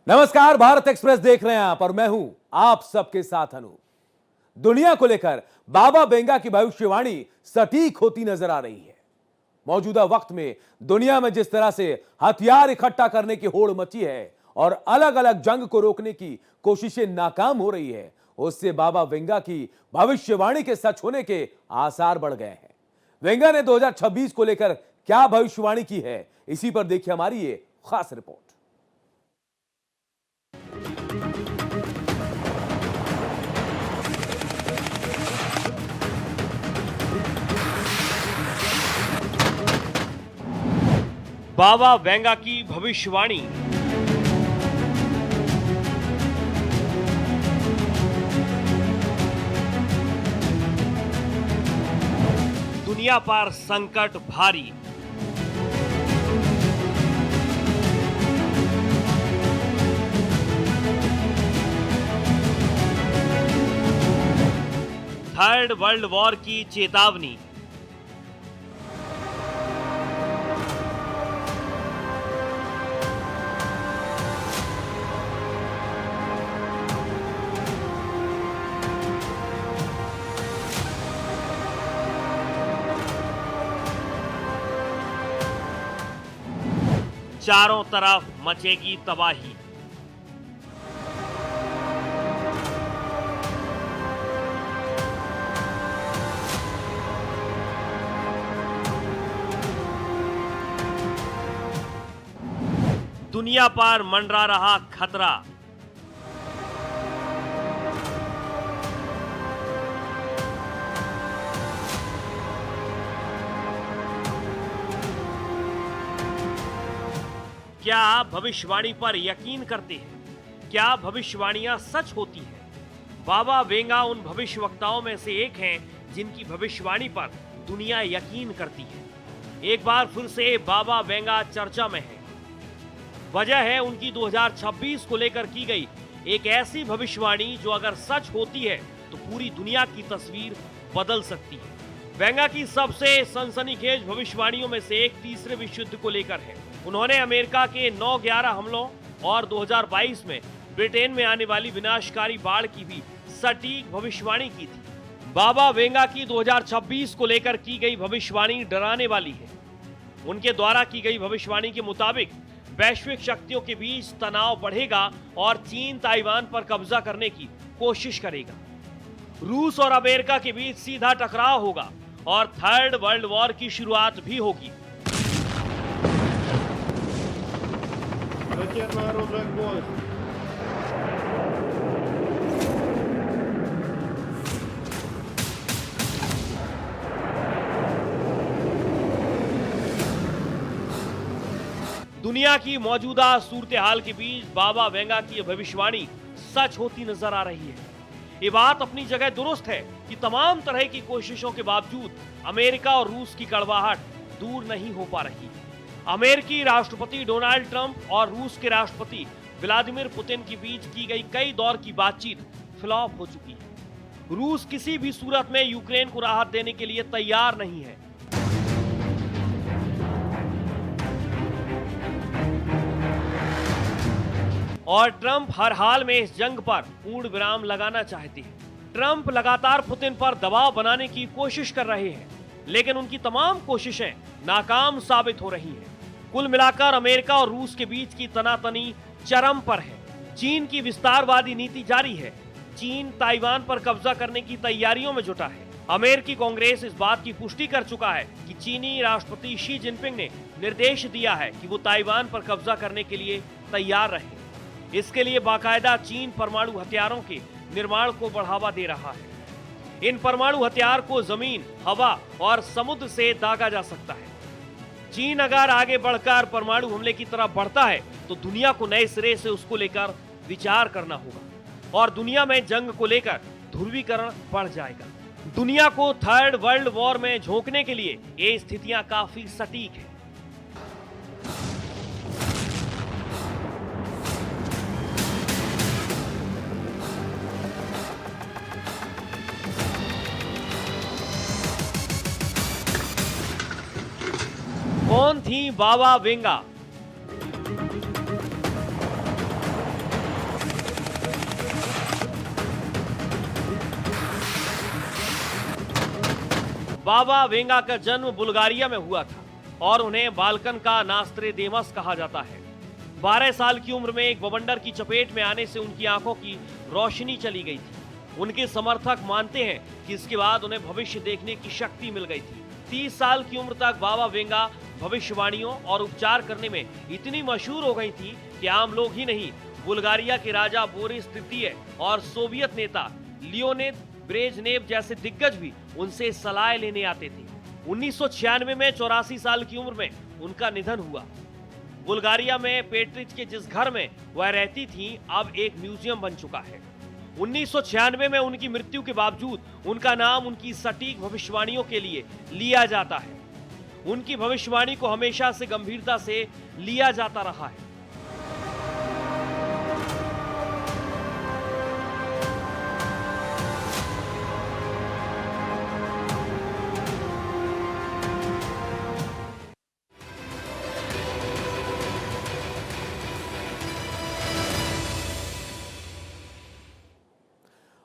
नमस्कार, भारत एक्सप्रेस देख रहे हैं आप और मैं हूं आप सबके साथ अनु। दुनिया को लेकर बाबा वेंगा की भविष्यवाणी सटीक होती नजर आ रही है। मौजूदा वक्त में दुनिया में जिस तरह से हथियार इकट्ठा करने की होड़ मची है और अलग अलग जंग को रोकने की कोशिशें नाकाम हो रही है, उससे बाबा वेंगा की भविष्यवाणी के सच होने के आसार बढ़ गए हैं। वेंगा ने 2026 को लेकर क्या भविष्यवाणी की है, इसी पर देखिए हमारी ये खास रिपोर्ट। बाबा वेंगा की भविष्यवाणी। दुनिया पर संकट भारी। थर्ड वर्ल्ड वॉर की चेतावनी। चारों तरफ मचेगी तबाही। दुनिया पर मंडरा रहा खतरा। क्या भविष्यवाणी पर यकीन करते हैं? क्या भविष्यवाणियां सच होती हैं? बाबा वेंगा उन भविष्यवक्ताओं में से एक हैं जिनकी भविष्यवाणी पर दुनिया यकीन करती है। एक बार फिर से बाबा वेंगा चर्चा में है। वजह है उनकी 2026 को लेकर की गई एक ऐसी भविष्यवाणी जो अगर सच होती है तो पूरी दुनिया की तस्वीर बदल सकती है। वेंगा की सबसे सनसनीखेज भविष्यवाणियों में से एक तीसरे विश्व युद्ध को लेकर है। उन्होंने अमेरिका के 9/11 हमलों और 2022 में ब्रिटेन में आने वाली विनाशकारी बाढ़ की भी सटीक भविष्यवाणी की थी। बाबा वेंगा की 2026 को लेकर की गई भविष्यवाणी डराने वाली है। उनके द्वारा की गई भविष्यवाणी के मुताबिक वैश्विक शक्तियों के बीच तनाव बढ़ेगा और चीन ताइवान पर कब्जा करने की कोशिश करेगा। रूस और अमेरिका के बीच सीधा टकराव होगा और थर्ड वर्ल्ड वॉर की शुरुआत भी होगी। दुनिया की मौजूदा सूरत हाल के बीच बाबा वेंगा की भविष्यवाणी सच होती नजर आ रही है। ये बात अपनी जगह दुरुस्त है कि तमाम तरह की कोशिशों के बावजूद अमेरिका और रूस की कड़वाहट दूर नहीं हो पा रही है। अमेरिकी राष्ट्रपति डोनाल्ड ट्रंप और रूस के राष्ट्रपति व्लादिमीर पुतिन के बीच की गई कई दौर की बातचीत फ्लॉप हो चुकी है। रूस किसी भी सूरत में यूक्रेन को राहत देने के लिए तैयार नहीं है। और ट्रंप हर हाल में इस जंग पर पूर्ण विराम लगाना चाहते हैं। ट्रंप लगातार पुतिन पर दबाव बनाने की कोशिश कर रहे हैं, लेकिन उनकी तमाम कोशिशें नाकाम साबित हो रही हैं। कुल मिलाकर अमेरिका और रूस के बीच की तनातनी चरम पर है। चीन की विस्तारवादी नीति जारी है। चीन ताइवान पर कब्जा करने की तैयारियों में जुटा है। अमेरिकी कांग्रेस इस बात की पुष्टि कर चुका है कि चीनी राष्ट्रपति शी जिनपिंग ने निर्देश दिया है कि वो ताइवान पर कब्जा करने के लिए तैयार रहे। इसके लिए बाकायदा चीन परमाणु हथियारों के निर्माण को बढ़ावा दे रहा है। इन परमाणु हथियार को जमीन, हवा और समुद्र से दागा जा सकता है। चीन अगर आगे बढ़कर परमाणु हमले की तरफ बढ़ता है तो दुनिया को नए सिरे से उसको लेकर विचार करना होगा और दुनिया में जंग को लेकर ध्रुवीकरण बढ़ जाएगा। दुनिया को थर्ड वर्ल्ड वॉर में झोंकने के लिए ये स्थितियां काफी सटीक है। कौन थी बाबा वेंगा? बाबा वेंगा का जन्म बुल्गारिया में हुआ था और उन्हें बाल्कन का नास्त्रेदेमस कहा जाता है। 12 साल की उम्र में एक बवंडर की चपेट में आने से उनकी आंखों की रोशनी चली गई थी। उनके समर्थक मानते हैं कि इसके बाद उन्हें भविष्य देखने की शक्ति मिल गई थी। 30 साल की उम्र तक बाबा वेंगा भविष्यवाणियों और उपचार करने में इतनी मशहूर हो गई थी कि आम लोग ही नहीं, बुल्गारिया के राजा बोरिस तृतीय और सोवियत नेता लियोनिद ब्रेजनेव जैसे दिग्गज भी उनसे सलाह लेने आते थे। 1996 में 84 साल की उम्र में उनका निधन हुआ। बुल्गारिया में पेट्रिच के जिस घर में वह रहती थीं, अब एक म्यूजियम बन चुका है। 1996 में उनकी मृत्यु के बावजूद उनका नाम उनकी सटीक भविष्यवाणियों के लिए लिया जाता है। उनकी भविष्यवाणी को हमेशा से गंभीरता से लिया जाता रहा है।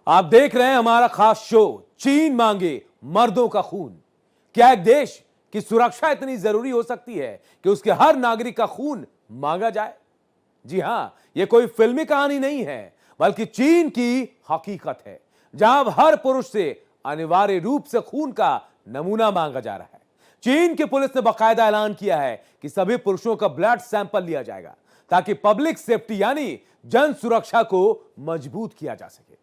आप देख रहे हैं हमारा खास शो चीन मांगे मर्दों का खून। क्या एक देश की सुरक्षा इतनी जरूरी हो सकती है कि उसके हर नागरिक का खून मांगा जाए? जी हां, यह कोई फिल्मी कहानी नहीं है, बल्कि चीन की हकीकत है, जहां अब हर पुरुष से अनिवार्य रूप से खून का नमूना मांगा जा रहा है। चीन की पुलिस ने बाकायदा ऐलान किया है कि सभी पुरुषों का ब्लड सैंपल लिया जाएगा ताकि पब्लिक सेफ्टी यानी जन सुरक्षा को मजबूत किया जा सके।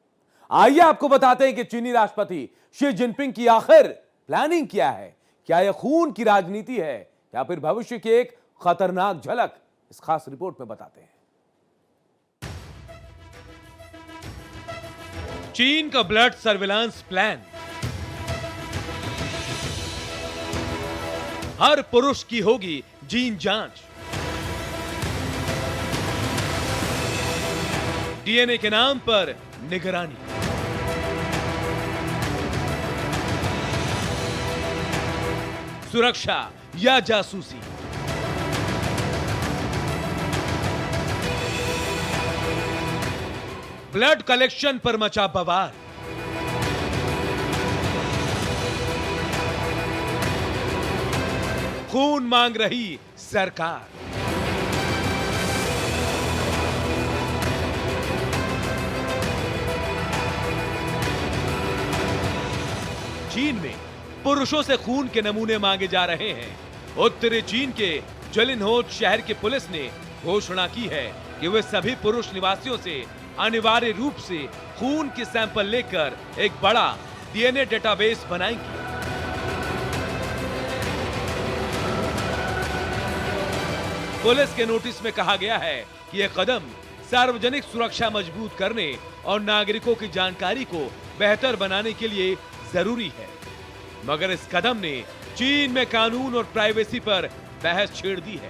आइए आपको बताते हैं कि चीनी राष्ट्रपति शी जिनपिंग की आखिर प्लानिंग क्या है। क्या यह खून की राजनीति है या फिर भविष्य की एक खतरनाक झलक? इस खास रिपोर्ट में बताते हैं। चीन का ब्लड सर्विलांस प्लान। हर पुरुष की होगी जीन जांच। डीएनए के नाम पर निगरानी। सुरक्षा या जासूसी। ब्लड कलेक्शन पर मचा बवाल। खून मांग रही सरकार। चीन में पुरुषों से खून के नमूने मांगे जा रहे हैं। उत्तरी चीन के जलिनहोट शहर की पुलिस ने घोषणा की है कि वे सभी पुरुष निवासियों से अनिवार्य रूप से खून के सैंपल लेकर एक बड़ा डीएनए डेटाबेस बनाएंगी। पुलिस के नोटिस में कहा गया है कि यह कदम सार्वजनिक सुरक्षा मजबूत करने और नागरिकों की जानकारी को बेहतर बनाने के लिए जरूरी है। मगर इस कदम ने चीन में कानून और प्राइवेसी पर बहस छेड़ दी है।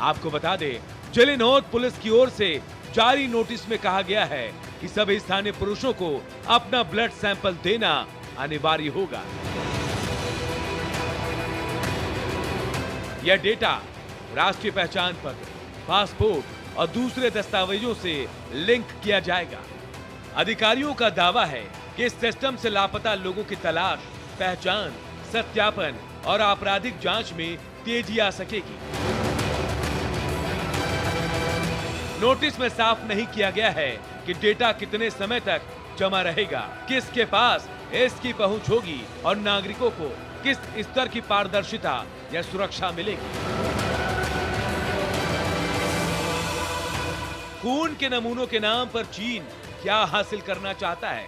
आपको बता दें, जलिनहोट पुलिस की ओर से जारी नोटिस में कहा गया है कि सभी स्थानीय पुरुषों को अपना ब्लड सैंपल देना अनिवार्य होगा। यह डेटा राष्ट्रीय पहचान पत्र, पासपोर्ट और दूसरे दस्तावेजों से लिंक किया जाएगा। अधिकारियों का दावा है कि इस सिस्टम से लापता लोगों की तलाश, पहचान, सत्यापन और आपराधिक जांच में तेजी आ सकेगी। नोटिस में साफ नहीं किया गया है कि डेटा कितने समय तक जमा रहेगा, किसके पास इसकी पहुंच होगी और नागरिकों को किस स्तर की पारदर्शिता या सुरक्षा मिलेगी। खून के नमूनों के नाम पर चीन क्या हासिल करना चाहता है?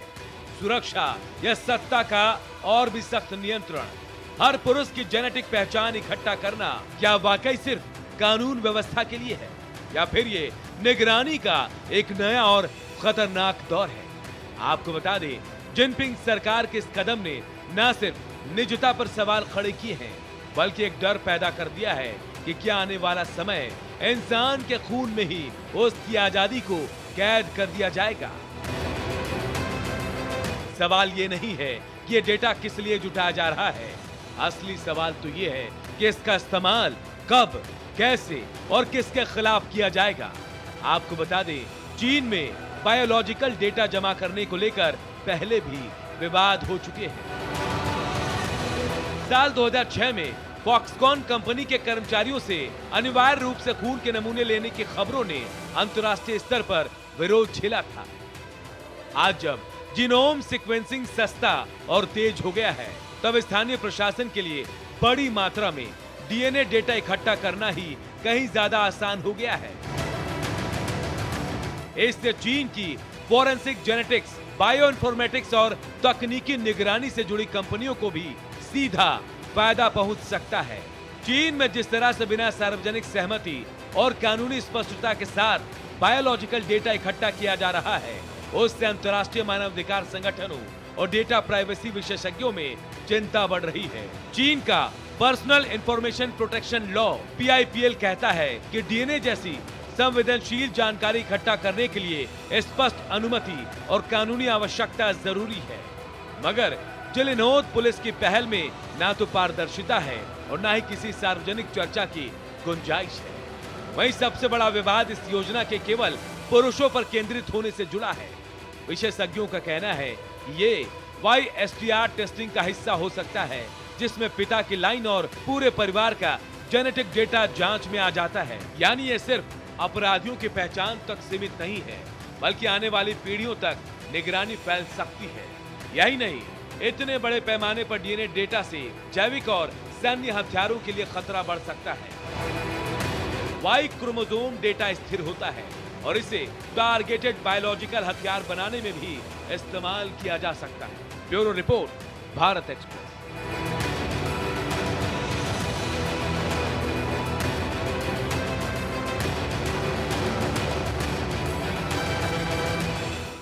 सुरक्षा या सत्ता का और भी सख्त नियंत्रण? हर पुरुष की जेनेटिक पहचान इकट्ठा करना क्या वाकई सिर्फ कानून व्यवस्था के लिए है या फिर ये निगरानी का एक नया और खतरनाक दौर है? आपको बता दें, जिनपिंग सरकार के इस कदम ने न सिर्फ निजता पर सवाल खड़े किए हैं, बल्कि एक डर पैदा कर दिया है कि क्या आने वाला समय इंसान के खून में ही उसकी आजादी को कैद कर दिया जाएगा। सवाल ये नहीं है कि ये डेटा किस लिए जुटाया जा रहा है, असली सवाल तो ये है कि इसका इस्तेमाल कब, कैसे और किसके खिलाफ किया जाएगा। आपको बता दें, चीन में बायोलॉजिकल डेटा जमा करने को लेकर पहले भी विवाद हो चुके हैं। साल 2006 में फॉक्सकॉन कंपनी के कर्मचारियों से अनिवार्य रूप से खून के नमूने लेने की खबरों ने अंतर्राष्ट्रीय स्तर पर विरोध झेला था। आज जब जीनोम सीक्वेंसिंग सस्ता और तेज हो गया है, तब स्थानीय प्रशासन के लिए बड़ी मात्रा में डीएनए डेटा इकट्ठा करना ही कहीं ज्यादा आसान हो गया है। इससे चीन की फोरेंसिक जेनेटिक्स, बायो इन्फॉर्मेटिक्स और तकनीकी निगरानी से जुड़ी कंपनियों को भी सीधा फायदा पहुंच सकता है। चीन में जिस तरह से बिना सार्वजनिक सहमति और कानूनी स्पष्टता के साथ बायोलॉजिकल डेटा इकट्ठा किया जा रहा है, उससे अंतर्राष्ट्रीय मानवाधिकार संगठनों और डेटा प्राइवेसी विशेषज्ञों में चिंता बढ़ रही है। चीन का personal information protection law PIPL कहता है कि डीएनए जैसी संवेदनशील जानकारी इकट्ठा करने के लिए स्पष्ट अनुमति और कानूनी आवश्यकता जरूरी है। मगर चिलिनोद पुलिस की पहल में ना तो पारदर्शिता है और ना ही किसी सार्वजनिक चर्चा की गुंजाइश है। वहीं सबसे बड़ा विवाद इस योजना के केवल पुरुषों पर केंद्रित होने से जुड़ा है। विशेषज्ञों का कहना है कि ये YSTR टेस्टिंग का हिस्सा हो सकता है, जिसमें पिता की लाइन और पूरे परिवार का जेनेटिक डेटा जांच में आ जाता है। यानी ये सिर्फ अपराधियों की पहचान तक सीमित नहीं है, बल्कि आने वाली पीढ़ियों तक निगरानी फैल सकती है। यही नहीं, इतने बड़े पैमाने पर डीएनए डेटा से जैविक और सैन्य हथियारों के लिए खतरा बढ़ सकता है। Y क्रोमोसोम डेटा स्थिर होता है और इसे टारगेटेड बायोलॉजिकल हथियार बनाने में भी इस्तेमाल किया जा सकता है। Bureau report, Bharat express.